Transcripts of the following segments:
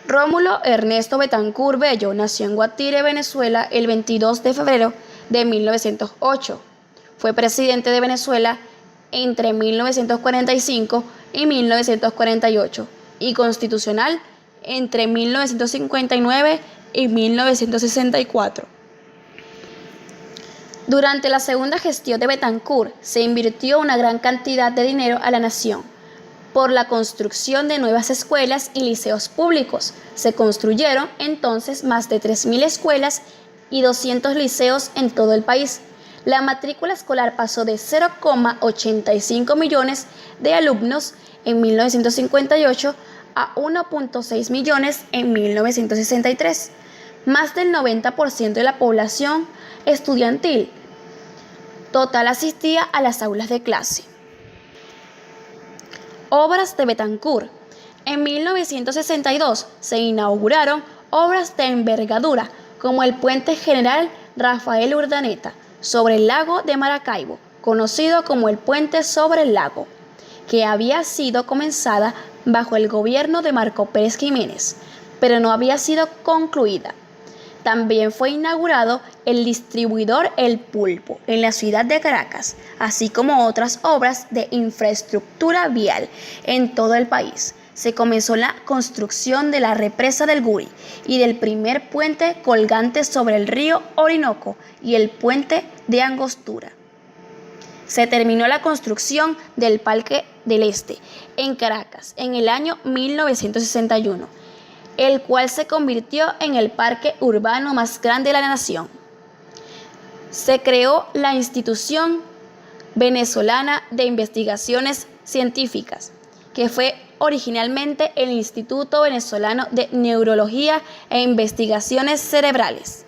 Rómulo Ernesto Betancur Bello nació en Guatire, Venezuela, el 22 de febrero de 1908. Fue presidente de Venezuela entre 1945 y 1948 y constitucional entre 1959 y 1964. Durante la segunda gestión de Betancur se invirtió una gran cantidad de dinero a la nación por la construcción de nuevas escuelas y liceos públicos. Se construyeron entonces más de 3.000 escuelas y 200 liceos en todo el país. La matrícula escolar pasó de 0,85 millones de alumnos en 1958 a 1,6 millones en 1963. Más del 90% de la población estudiantil total asistía a las aulas de clase. Obras de Betancur. En 1962 se inauguraron obras de envergadura como el Puente General Rafael Urdaneta sobre el lago de Maracaibo, conocido como el Puente sobre el Lago, que había sido comenzada bajo el gobierno de Marco Pérez Jiménez, pero no había sido concluida. También fue inaugurado el distribuidor El Pulpo en la ciudad de Caracas, así como otras obras de infraestructura vial en todo el país. Se comenzó la construcción de la represa del Guri y del primer puente colgante sobre el río Orinoco y el puente de Angostura. Se terminó la construcción del Parque del Este en Caracas en el año 1961. El cual se convirtió en el parque urbano más grande de la nación. Se creó la Institución Venezolana de Investigaciones Científicas, que fue originalmente el Instituto Venezolano de Neurología e Investigaciones Cerebrales,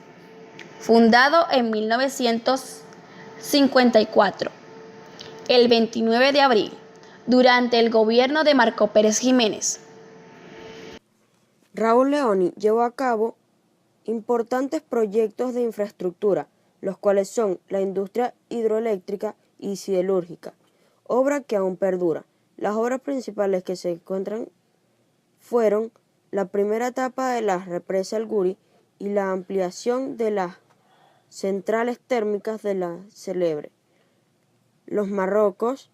fundado en 1954, el 29 de abril, durante el gobierno de Marco Pérez Jiménez. Raúl Leoni llevó a cabo importantes proyectos de infraestructura, los cuales son la industria hidroeléctrica y siderúrgica, obra que aún perdura. Las obras principales que se encuentran fueron la primera etapa de la represa El Guri y la ampliación de las centrales térmicas de la Celebre, Los Marrocos,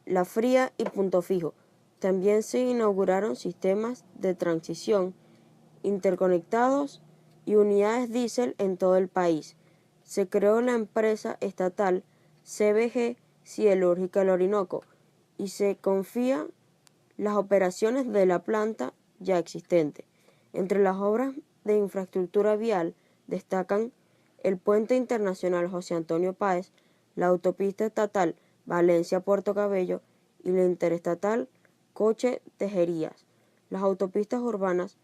La Fría y Punto Fijo. También se inauguraron sistemas de transición interconectados y unidades diésel en todo el país. Se creó la empresa estatal CBG Siderúrgica del Orinoco y se confía las operaciones de la planta ya existente. Entre las obras de infraestructura vial destacan el Puente Internacional José Antonio Páez, la autopista estatal Valencia-Puerto Cabello y la interestatal Coche-Tejerías, las autopistas urbanas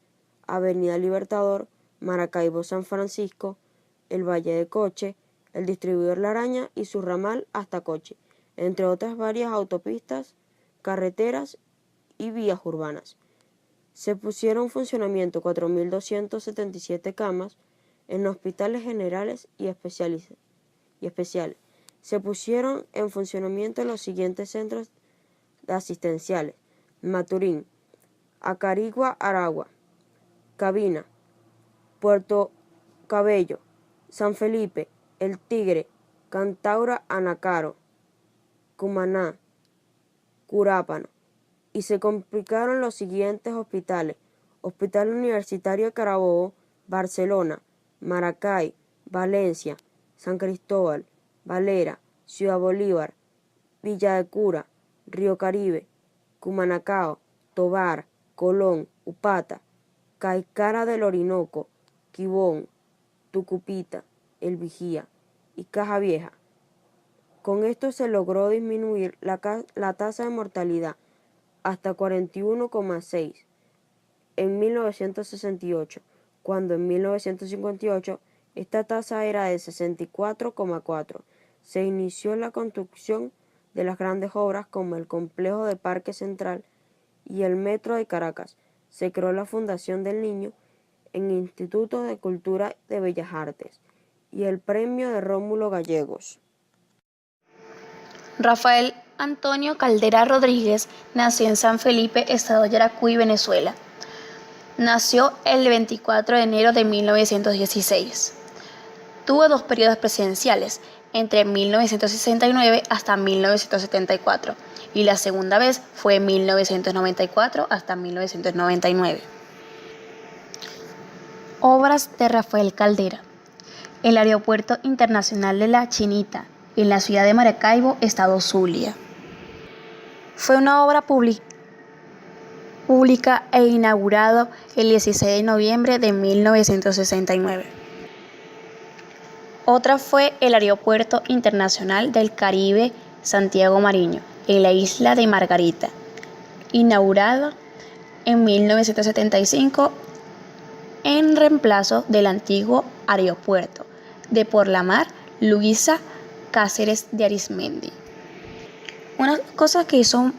Avenida Libertador, Maracaibo-San Francisco, el Valle de Coche, el distribuidor La Araña y su ramal hasta Coche, entre otras varias autopistas, carreteras y vías urbanas. Se pusieron en funcionamiento 4.277 camas en hospitales generales y especiales. Se pusieron en funcionamiento los siguientes centros asistenciales: Maturín, Acarigua, Aragua, Cabina, Puerto Cabello, San Felipe, El Tigre, Cantaura, Anacaro, Cumaná, Curápano, y se complicaron los siguientes hospitales: Hospital Universitario de Carabobo, Barcelona, Maracay, Valencia, San Cristóbal, Valera, Ciudad Bolívar, Villa de Cura, Río Caribe, Cumanacao, Tobar, Colón, Upata, Caicara del Orinoco, Quibón, Tucupita, El Vigía y Caja Vieja. Con esto se logró disminuir la tasa de mortalidad hasta 41,6 en 1968, cuando en 1958 esta tasa era de 64,4. Se inició la construcción de las grandes obras como el complejo de Parque Central y el Metro de Caracas. Se creó la Fundación del Niño en Instituto de Cultura de Bellas Artes y el Premio de Rómulo Gallegos. Rafael Antonio Caldera Rodríguez nació en San Felipe, estado Yaracuy, Venezuela. Nació el 24 de enero de 1916. Tuvo 2 periodos presidenciales, entre 1969 hasta 1974, y la segunda vez fue en 1994 hasta 1999. Obras de Rafael Caldera. El Aeropuerto Internacional de La Chinita, en la ciudad de Maracaibo, estado Zulia. Fue una obra pública e inaugurado el 16 de noviembre de 1969. Otra fue el Aeropuerto Internacional del Caribe Santiago Mariño, en la isla de Margarita, inaugurado en 1975 en reemplazo del antiguo aeropuerto de Por la Mar Luisa Cáceres de Arizmendi. Una cosa que hizo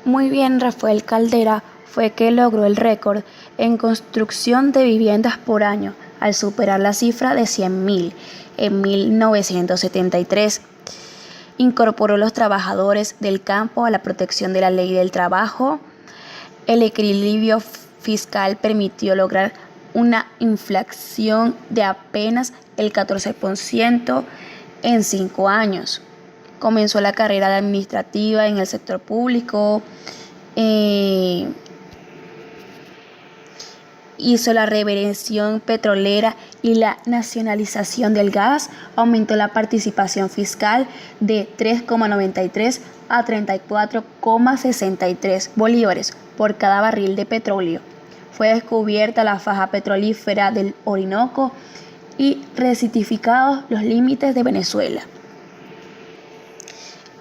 muy bien Rafael Caldera fue que logró el récord en construcción de viviendas por año, al superar la cifra de 100.000 en 1973. Incorporó los trabajadores del campo a la protección de la ley del trabajo. El equilibrio fiscal permitió lograr una inflación de apenas el 14% en 5 años. Comenzó la carrera administrativa en el sector público, hizo la reversión petrolera y la nacionalización del gas, aumentó la participación fiscal de 3,93 a 34,63 bolívares por cada barril de petróleo. Fue descubierta la faja petrolífera del Orinoco y recertificados los límites de Venezuela.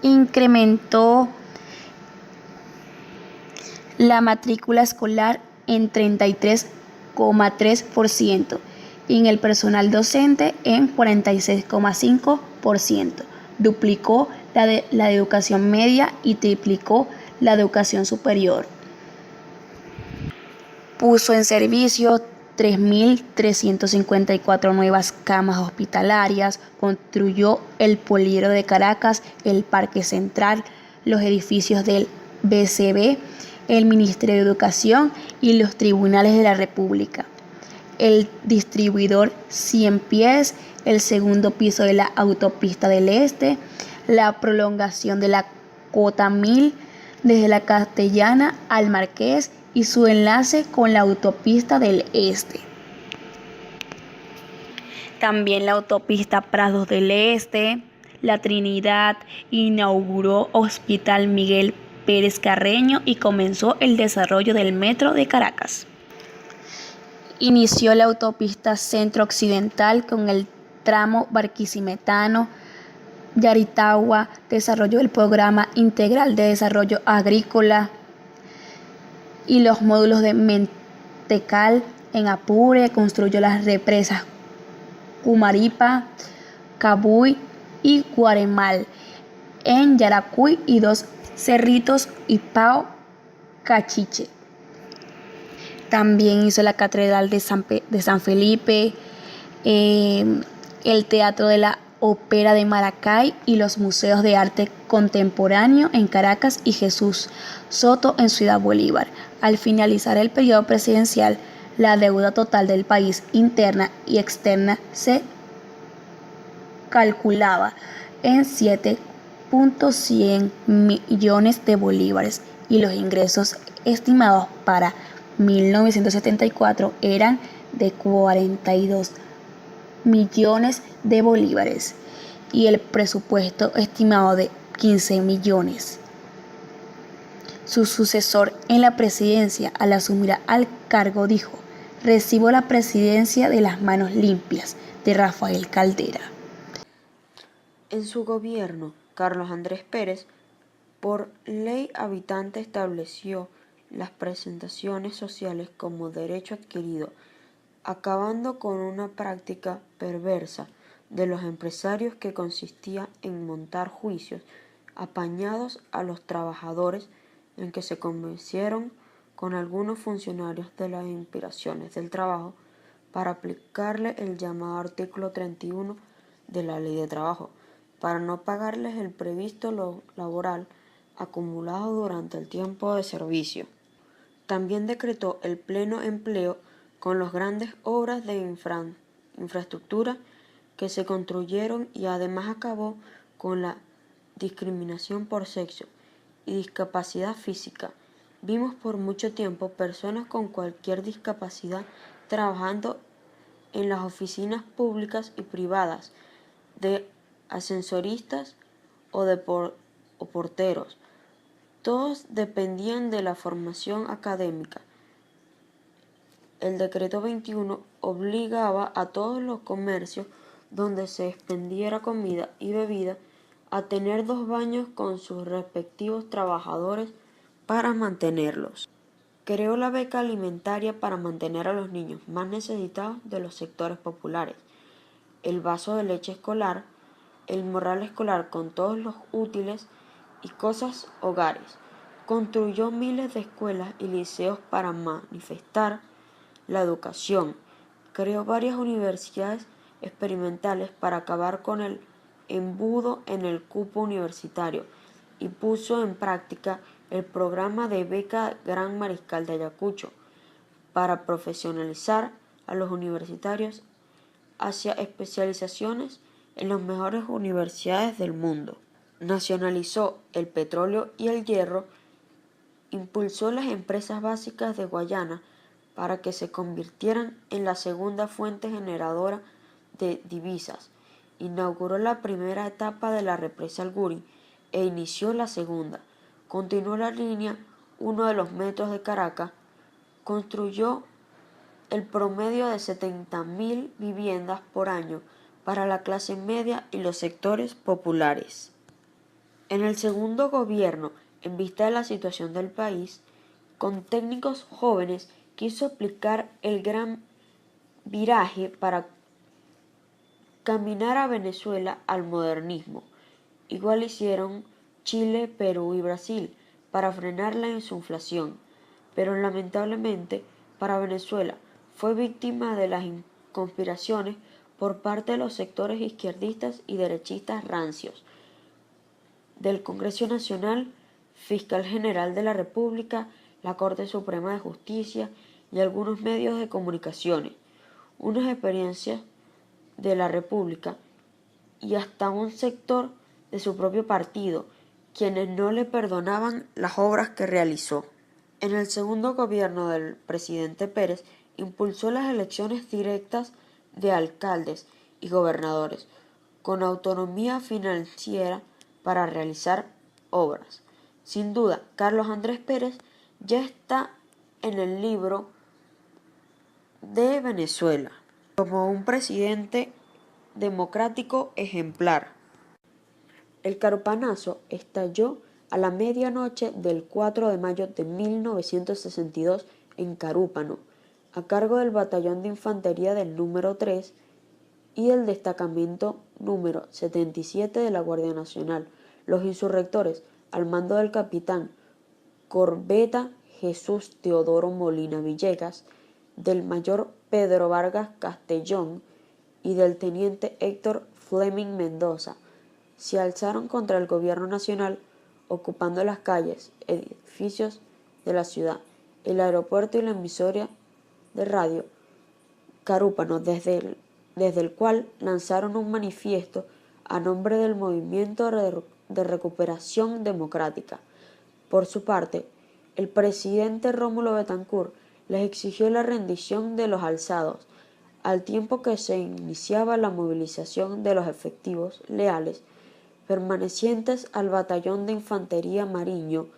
Incrementó la matrícula escolar en 33,3% y en el personal docente en 46,5%. Duplicó la educación media y triplicó la educación superior. Puso en servicio 3.354 nuevas camas hospitalarias, construyó el Poliedro de Caracas, el Parque Central, los edificios del BCB, el Ministerio de Educación y los tribunales de la República, el distribuidor 100 pies, el segundo piso de la Autopista del Este, la prolongación de la Cota 1000 desde la Castellana al Marqués y su enlace con la Autopista del Este. También la Autopista Prados del Este, La Trinidad, inauguró Hospital Miguel Pérez Carreño y comenzó el desarrollo del Metro de Caracas. Inició la Autopista Centro Occidental con el tramo Barquisimetano, Yaritagua, desarrolló el Programa Integral de Desarrollo Agrícola y los módulos de Mentecal. En Apure construyó las represas Cumaripa, Cabuy y Guaremal. En Yaracuy y 2 Cerritos y Pao Cachiche. También hizo la Catedral de San Felipe, el Teatro de la Ópera de Maracay y los museos de arte contemporáneo en Caracas y Jesús Soto en Ciudad Bolívar. Al finalizar el periodo presidencial, la deuda total del país interna y externa se calculaba en 7.100 millones de bolívares y los ingresos estimados para 1974 eran de 42 millones de bolívares y el presupuesto estimado de 15 millones. Su sucesor en la presidencia, al asumir al cargo, dijo: "Recibo la presidencia de las manos limpias", de Rafael Caldera. En su gobierno, Carlos Andrés Pérez, por ley habitante, estableció las prestaciones sociales como derecho adquirido, acabando con una práctica perversa de los empresarios que consistía en montar juicios apañados a los trabajadores, en que se convencieron con algunos funcionarios de las inspiraciones del trabajo para aplicarle el llamado artículo 31 de la Ley de Trabajo, para no pagarles el previsto laboral acumulado durante el tiempo de servicio. También decretó el pleno empleo con las grandes obras de infraestructura que se construyeron y además acabó con la discriminación por sexo y discapacidad física. Vimos por mucho tiempo personas con cualquier discapacidad trabajando en las oficinas públicas y privadas, de ascensoristas o porteros. Todos dependían de la formación académica. El decreto 21 obligaba a todos los comercios donde se expendiera comida y bebida a tener 2 baños con sus respectivos trabajadores para mantenerlos. Creó la beca alimentaria para mantener a los niños más necesitados de los sectores populares, el vaso de leche escolar, el morral escolar con todos los útiles y cosas hogares. Construyó miles de escuelas y liceos para manifestar la educación. Creó varias universidades experimentales para acabar con el embudo en el cupo universitario y puso en práctica el programa de beca Gran Mariscal de Ayacucho para profesionalizar a los universitarios hacia especializaciones en las mejores universidades del mundo. Nacionalizó el petróleo y el hierro, impulsó las empresas básicas de Guayana para que se convirtieran en la segunda fuente generadora de divisas, inauguró la primera etapa de la represa El Guri e inició la segunda, continuó la línea 1 de los metros de Caracas, construyó el promedio de 70.000 viviendas por año para la clase media y los sectores populares. En el segundo gobierno, en vista de la situación del país, con técnicos jóvenes quiso aplicar el gran viraje para caminar a Venezuela al modernismo. Igual hicieron Chile, Perú y Brasil para frenar la inflación, pero lamentablemente para Venezuela fue víctima de las conspiraciones por parte de los sectores izquierdistas y derechistas rancios, del Congreso Nacional, Fiscal General de la República, la Corte Suprema de Justicia y algunos medios de comunicaciones, unas experiencias de la República y hasta un sector de su propio partido, quienes no le perdonaban las obras que realizó. En el segundo gobierno del presidente Pérez impulsó las elecciones directas de alcaldes y gobernadores, con autonomía financiera para realizar obras. Sin duda, Carlos Andrés Pérez ya está en el libro de Venezuela como un presidente democrático ejemplar. El carupanazo estalló a la medianoche del 4 de mayo de 1962 en Carúpano, a cargo del batallón de infantería del número 3 y el destacamento número 77 de la Guardia Nacional. Los insurrectores, al mando del capitán corbeta Jesús Teodoro Molina Villegas, del mayor Pedro Vargas Castellón y del teniente Héctor Fleming Mendoza, se alzaron contra el gobierno nacional, ocupando las calles, edificios de la ciudad, el aeropuerto y la emisora de radio Carúpano, desde el cual lanzaron un manifiesto a nombre del Movimiento de Recuperación Democrática. Por su parte, el presidente Rómulo Betancourt les exigió la rendición de los alzados, al tiempo que se iniciaba la movilización de los efectivos leales permanecientes al batallón de infantería Mariño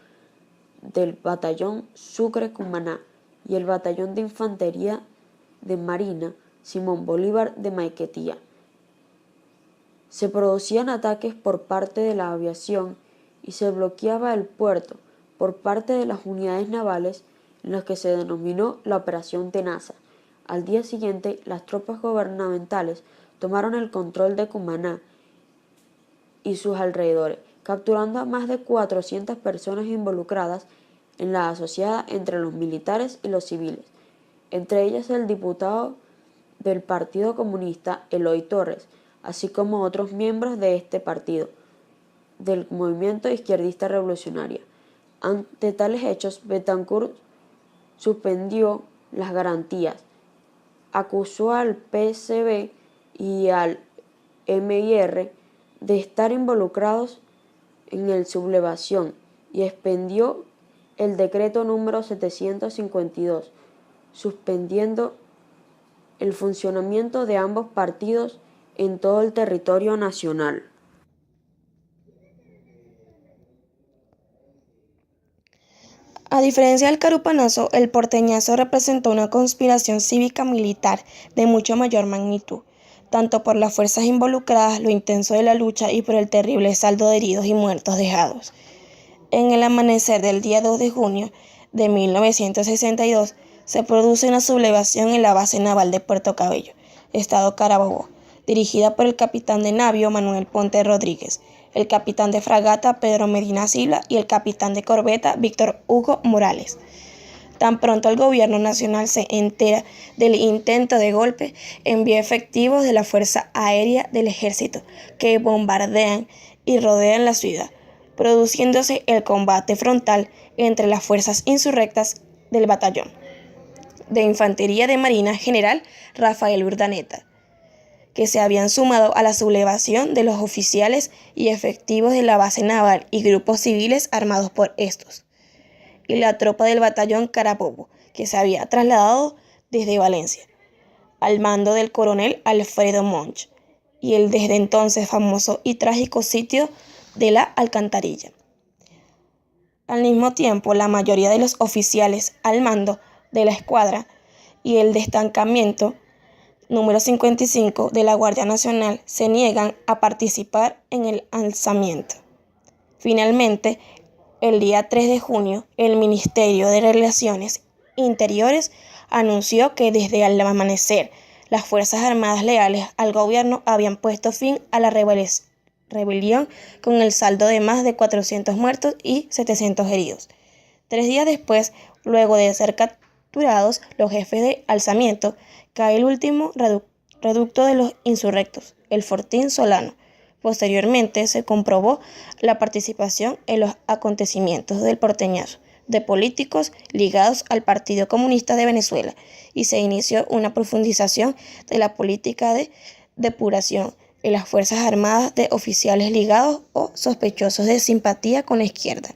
del batallón Sucre Cumaná y el batallón de infantería de Marina Simón Bolívar de Maiquetía. Se producían ataques por parte de la aviación y se bloqueaba el puerto por parte de las unidades navales, en las que se denominó la Operación Tenaza. Al día siguiente, las tropas gubernamentales tomaron el control de Cumaná y sus alrededores, capturando a más de 400 personas involucradas en la asociada entre los militares y los civiles, entre ellas el diputado del Partido Comunista Eloy Torres, así como otros miembros de este partido, del movimiento izquierdista revolucionario. Ante tales hechos, Betancourt suspendió las garantías, acusó al PSB y al MIR de estar involucrados en la sublevación y expendió el decreto número 752, suspendiendo el funcionamiento de ambos partidos en todo el territorio nacional. A diferencia del carupanazo, el porteñazo representó una conspiración cívica-militar de mucho mayor magnitud, tanto por las fuerzas involucradas, lo intenso de la lucha y por el terrible saldo de heridos y muertos dejados. En el amanecer del día 2 de junio de 1962, se produce una sublevación en la base naval de Puerto Cabello, estado Carabobo, dirigida por el capitán de navío Manuel Ponte Rodríguez, el capitán de fragata Pedro Medina Silva y el capitán de corbeta Víctor Hugo Morales. Tan pronto el gobierno nacional se entera del intento de golpe, envía efectivos de la Fuerza Aérea del Ejército que bombardean y rodean la ciudad, produciéndose el combate frontal entre las fuerzas insurrectas del batallón de Infantería de Marina General Rafael Urdaneta, que se habían sumado a la sublevación de los oficiales y efectivos de la base naval y grupos civiles armados por estos, y la tropa del batallón Carabobo, que se había trasladado desde Valencia, al mando del coronel Alfredo Monch, y el desde entonces famoso y trágico sitio de la Alcantarilla. Al mismo tiempo, la mayoría de los oficiales al mando de la escuadra y el destacamento número 55 de la Guardia Nacional se niegan a participar en el alzamiento. Finalmente, el día 3 de junio, el Ministerio de Relaciones Interiores anunció que desde el amanecer las Fuerzas Armadas leales al gobierno habían puesto fin a la rebelión con el saldo de más de 400 muertos y 700 heridos. 3 días después, luego de ser capturados los jefes de alzamiento, cae el último reducto de los insurrectos, el Fortín Solano. Posteriormente se comprobó la participación en los acontecimientos del porteñazo de políticos ligados al Partido Comunista de Venezuela y se inició una profundización de la política de depuración en las Fuerzas Armadas de oficiales ligados o sospechosos de simpatía con la izquierda.